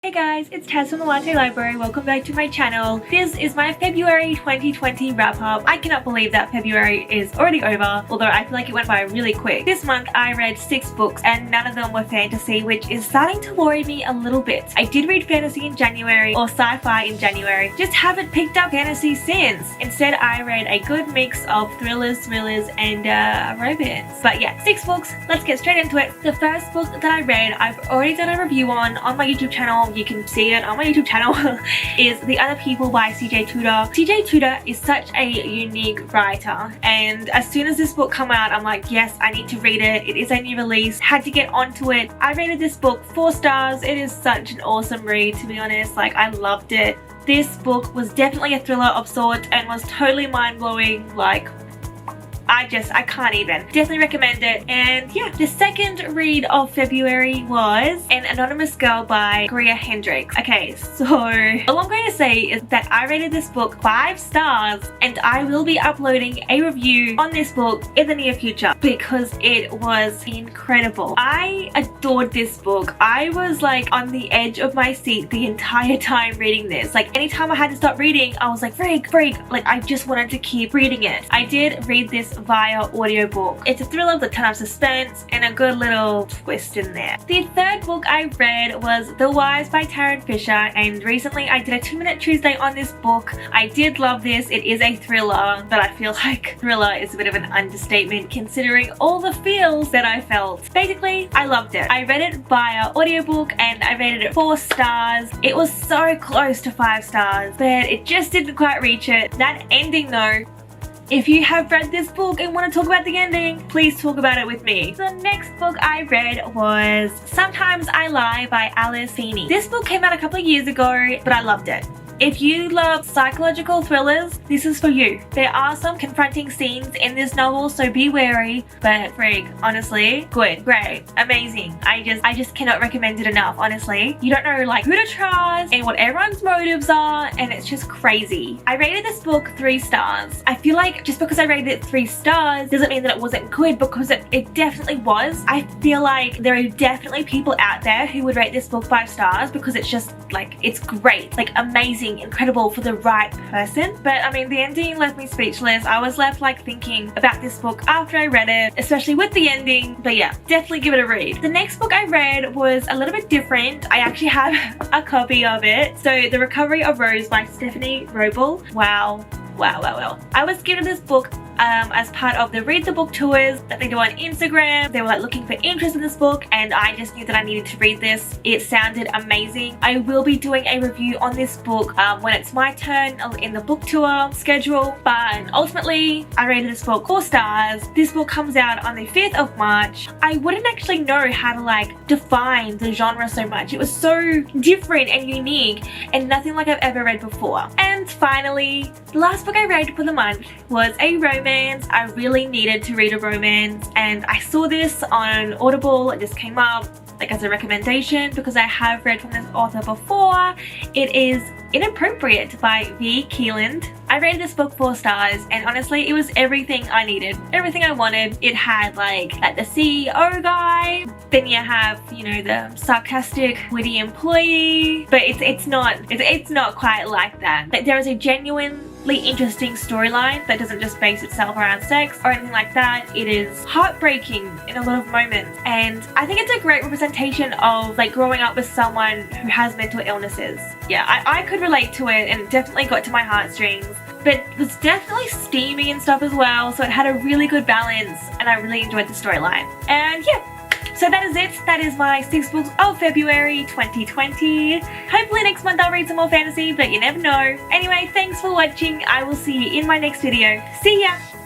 Hey guys, it's Taz from the Latte Library. Welcome back to my channel. This is my February 2020 wrap up. I cannot believe that February is already over, although I feel like it went by really quick. This month I read 6 books and none of them were fantasy, which is starting to worry me a little bit. I did read fantasy in January or sci-fi in January, just haven't picked up fantasy since. Instead I read a good mix of thrillers, and romance. But yeah, 6 books, let's get straight into it. The first book that I read, I've already done a review on my YouTube channel. You can see it on my YouTube channel, is The Other People by CJ Tudor. CJ Tudor is such a unique writer, and as soon as this book came out, I'm like, yes, I need to read it. It is a new release, had to get onto it. I rated this book 4 stars. It is such an awesome read, to be honest. Like, I loved it. This book was definitely a thriller of sorts and was totally mind-blowing. Like, I can't even. Definitely recommend it. And yeah, the second read of February was An Anonymous Girl by Greer Hendricks. Okay, so all I'm going to say is that I rated this book 5 stars and I will be uploading a review on this book in the near future because it was incredible. I adored this book. I was like on the edge of my seat the entire time reading this. Like, anytime I had to stop reading, I was like, freak. Like, I just wanted to keep reading it. I did read this via audiobook. It's a thriller with a ton of suspense and a good little twist in there. The third book I read was The Wise by Taryn Fisher, and recently I did a 2-minute Tuesday on this book. I did love this. It is a thriller, but I feel like thriller is a bit of an understatement considering all the feels that I felt. Basically, I loved it. I read it via audiobook and I rated it 4 stars. It was so close to 5 stars, but it just didn't quite reach it. That ending though, if you have read this book and want to talk about the ending, please talk about it with me. The next book I read was Sometimes I Lie by Alice Feeney. This book came out a couple of years ago, but I loved it. If you love psychological thrillers, this is for you. There are some confronting scenes in this novel, so be wary, but frig, honestly, good, great, amazing. I just cannot recommend it enough, honestly. You don't know like who to trust and what everyone's motives are, and it's just crazy. I rated this book 3 stars. I feel like just because I rated it 3 stars doesn't mean that it wasn't good, because it definitely was. I feel like there are definitely people out there who would rate this book 5 stars because it's just like, it's great, like amazing, incredible for the right person. But I mean, the ending left me speechless. I was left like thinking about this book after I read it, especially with the ending. But yeah, definitely give it a read. The next book I read was a little bit different. I actually have a copy of it. So The Recovery of Rose by Stephanie Roble. Wow. I was given this book as part of the Read the Book tours that they do on Instagram. They were like looking for interest in this book, and I just knew that I needed to read this. It sounded amazing. I will be doing a review on this book when it's my turn in the book tour schedule, but ultimately I rated this book 4 stars. This book comes out on the 5th of March. I wouldn't actually know how to like define the genre so much. It was so different and unique and nothing like I've ever read before. And finally, the last book I read for the month was a romance. I really needed to read a romance, and I saw this on Audible. It just came up like as a recommendation because I have read from this author before. It is Inappropriate by V. Keeland. I rated this book 4 stars, and honestly it was everything I needed, everything I wanted. It had like the CEO guy, then you have, you know, the sarcastic witty employee, but it's not quite like that. But there is a genuinely interesting storyline that doesn't just base itself around sex or anything like that. It is heartbreaking in a lot of moments, and I think it's a great representation of like growing up with someone who has mental illnesses. Yeah, I could relate to it, and it definitely got to my heartstrings, but it was definitely steamy and stuff as well, so it had a really good balance and I really enjoyed the storyline. And yeah, so that is it. That is my 6 books of February 2020. Hopefully next month I'll read some more fantasy, but you never know. Anyway, thanks for watching. I will see you in my next video. See ya!